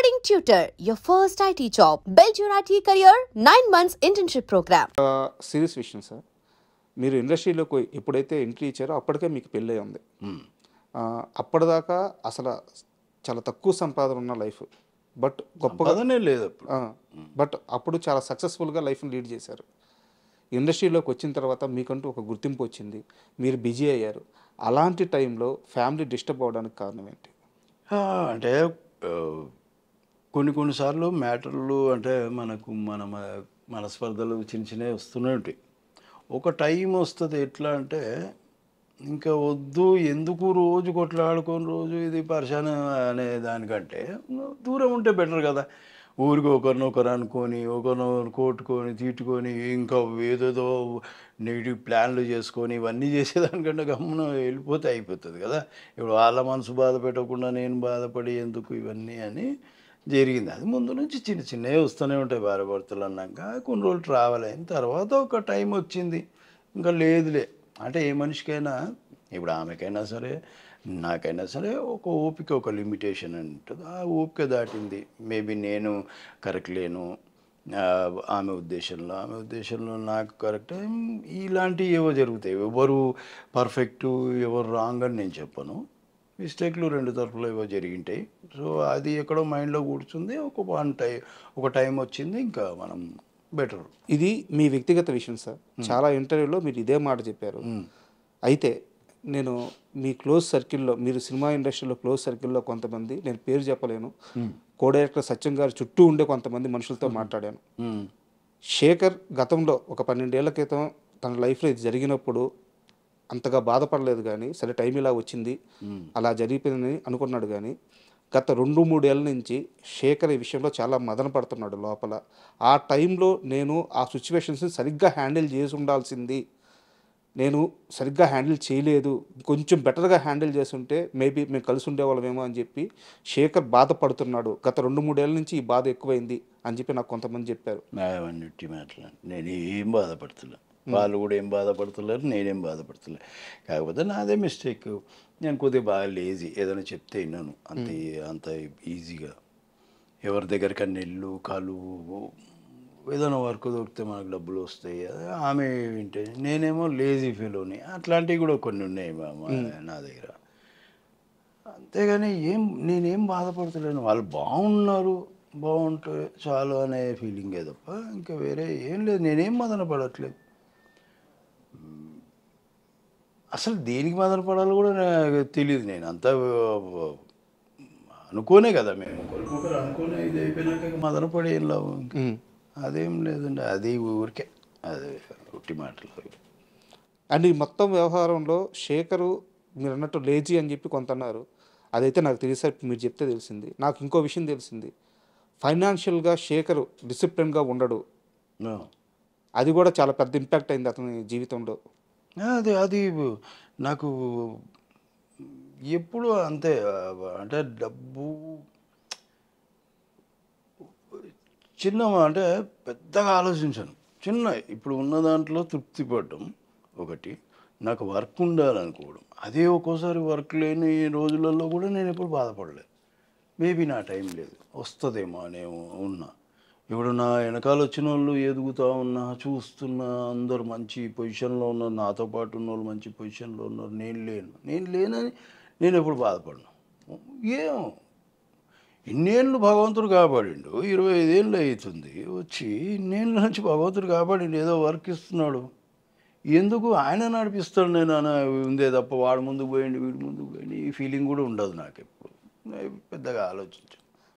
Coding Tutor, your first IT job. Build your IT career, 9 months internship program. Serious విషయం sir. మీరు ఇండస్ట్రీలోకి ఎప్పుడైతే entry ఇచ్చారో అప్పటికే మీకు పెళ్ళి ఉంది. అప్పటిదాకా అసలు చాలా తక్కువ సంపాదన ఉన్న లైఫ్, బట్ గొప్పగానే లేదు. బట్ అప్పుడు చాలా సక్సెస్ఫుల్గా లైఫ్ని లీడ్ చేశారు. ఇండస్ట్రీలోకి వచ్చిన తర్వాత మీకంటూ ఒక గుర్తింపు వచ్చింది, మీరు బిజీ అయ్యారు. అలాంటి టైంలో ఫ్యామిలీ డిస్టర్బ్ అవ్వడానికి కారణం ఏంటి? అంటే కొన్నిసార్లు మ్యాటర్లు అంటే మనకు మనస్పర్ధలు చిన్నవి వస్తూనే ఉంటాయి. ఒక టైం వస్తుంది ఎట్లా అంటే ఇంకా వద్దు, ఎందుకు రోజు కొట్లాడుకొని రోజు ఇది పరిశాన అనే దానికంటే దూరం ఉంటే బెటర్ కదా. ఊరికి ఒకరినొకరు అనుకొని ఒకరినొకరు కొట్టుకొని తిట్టుకొని ఇంకా ఏదేదో నెగిటివ్ ప్లాన్లు చేసుకొని ఇవన్నీ చేసేదానికంటే గమ్మున వెళ్ళిపోతే అయిపోతుంది కదా. ఇప్పుడు వాళ్ళ మనసు బాధ పెట్టకుండా నేను బాధపడి ఎందుకు ఇవన్నీ అని జరిగింది. అది ముందు నుంచి చిన్నవి వస్తూనే ఉంటాయి. భార్యాభర్తలు అన్నాక కొన్ని రోజులు ట్రావెల్ అయిన తర్వాత ఒక టైం వచ్చింది, ఇంకా లేదులే అంటే ఏ మనిషికైనా, ఇప్పుడు ఆమెకైనా సరే నాకైనా సరే ఒక ఓపిక, ఒక లిమిటేషన్ ఉంటుంది. ఆ ఓపిక దాటింది. మేబీ నేను కరెక్ట్ లేను ఆమె ఉద్దేశంలో నాకు కరెక్ట్. ఇలాంటివి ఏవో జరుగుతాయి. ఎవరు పర్ఫెక్టు ఎవరు రాంగ్ అని నేను చెప్పను. మిస్టేక్లు రెండు తరఫులు ఏవో జరిగింటాయి. సో అది ఎక్కడో మైండ్లో కూర్చుంది. ఒక టైం వచ్చింది, ఇంకా మనం బెటర్. ఇది మీ వ్యక్తిగత విషయం సార్. చాలా ఇంటర్వ్యూలో మీరు ఇదే మాట చెప్పారు. అయితే నేను మీ క్లోజ్ సర్కిల్లో, మీరు సినిమా ఇండస్ట్రీలో క్లోజ్ సర్కిల్లో కొంతమంది, నేను పేరు చెప్పలేను, కో డైరెక్టర్ సత్యం గారు చుట్టూ ఉండే కొంతమంది మనుషులతో మాట్లాడాను. శేఖర్ గతంలో ఒక 12 ఏళ్ల క్రితం తన లైఫ్లో ఇది జరిగినప్పుడు అంతగా బాధపడలేదు, కానీ సరే టైం ఇలా వచ్చింది అలా జరిగిపోయిందని అనుకున్నాడు. కానీ గత 2-3 ఏళ్ళ నుంచి శేఖర్ ఈ విషయంలో చాలా మదన పడుతున్నాడు లోపల. ఆ టైంలో నేను ఆ సిచ్యువేషన్స్ని సరిగ్గా హ్యాండిల్ చేసి ఉండాల్సింది, నేను సరిగ్గా హ్యాండిల్ చేయలేదు, కొంచెం బెటర్గా హ్యాండిల్ చేస్తుంటే మేబీ మేము కలిసి ఉండేవాళ్ళమేమో అని చెప్పి శేఖర్ బాధపడుతున్నాడు. గత 2-3 ఏళ్ళ నుంచి ఈ బాధ ఎక్కువైంది అని చెప్పి నాకు కొంతమంది చెప్పారు. నేను ఏం బాధపడుతున్నా, వాళ్ళు కూడా ఏం బాధపడుతున్నారు, నేనేం బాధపడుతున్నా. కాకపోతే నాదే మిస్టేక్. నేను కొద్దిగా బాగా లేజీ, ఏదైనా చెప్తే విన్నాను అంత ఈజీగా. ఎవరి దగ్గరికి నెల్లు కాలు ఏదైనా వర్క్ దొరికితే మనకు డబ్బులు వస్తాయి, ఆమె వింటే నేనేమో లేజీ ఫీలోని. అట్లాంటివి కూడా కొన్ని ఉన్నాయి నా దగ్గర. అంతేగాని నేనేం బాధపడతలేను. వాళ్ళు బాగుంటే చాలు అనే ఫీలింగే తప్ప ఇంకా వేరే ఏం లేదు. నేనేం మదన పడట్లేదు. అసలు దేనికి మదన పడాలో కూడా నాకు తెలియదు. నేను అంతా అనుకోనే కదా, మేము ఒకరికొకరు అనుకోనే ఇది అయిపోయినాక మదన పడి ఏం లాభం. అదేం లేదండి, అది ఊరికే అది ఒట్టి మాటలు. అండ్ ఈ మొత్తం వ్యవహారంలో శేఖరు మీరు అన్నట్టు లేజీ అని చెప్పి కొంత అన్నారు. అదైతే నాకు తెలిసేట్టు మీరు చెప్తే తెలిసింది. నాకు ఇంకో విషయం తెలిసింది, ఫైనాన్షియల్గా శేఖరు డిసిప్లిన్గా ఉండడు. అది కూడా చాలా పెద్ద ఇంపాక్ట్ అయింది అతని జీవితంలో. అది నాకు ఎప్పుడు అంతే. అంటే డబ్బు అంటే పెద్దగా ఆలోచించాను. ఇప్పుడు ఉన్న దాంట్లో తృప్తి పడడం ఒకటి, నాకు వర్క్ ఉండాలనుకోవడం. అదే ఒక్కోసారి వర్క్ లేని రోజులలో కూడా నేను ఎప్పుడు బాధపడలేదు. మేబీ నా టైం లేదు, వస్తుందేమో అనే ఉన్నా. ఇప్పుడు నా వెనకాల వచ్చిన వాళ్ళు ఎదుగుతూ ఉన్నా, చూస్తున్నా, అందరు మంచి పొజిషన్లో ఉన్నారు, నాతో పాటు ఉన్న వాళ్ళు మంచి పొజిషన్లో ఉన్నారు, నేను లేనని నేను ఎప్పుడు బాధపడను. ఇన్నేళ్ళు భగవంతుడు కాపాడిండు, 25 ఏళ్ళు అవుతుంది వచ్చి, ఇన్నేళ్ళ నుంచి భగవంతుడు కాపాడిండు, ఏదో వర్క్ ఇస్తున్నాడు, ఎందుకు ఆయన నడిపిస్తాడు నేను అని ఉందే తప్ప వాడు ముందుకు పోయిండు వీడు ముందుకు పోయిండు ఈ ఫీలింగ్ కూడా ఉండదు నాకు. ఎప్పుడు పెద్దగా ఆలోచించు.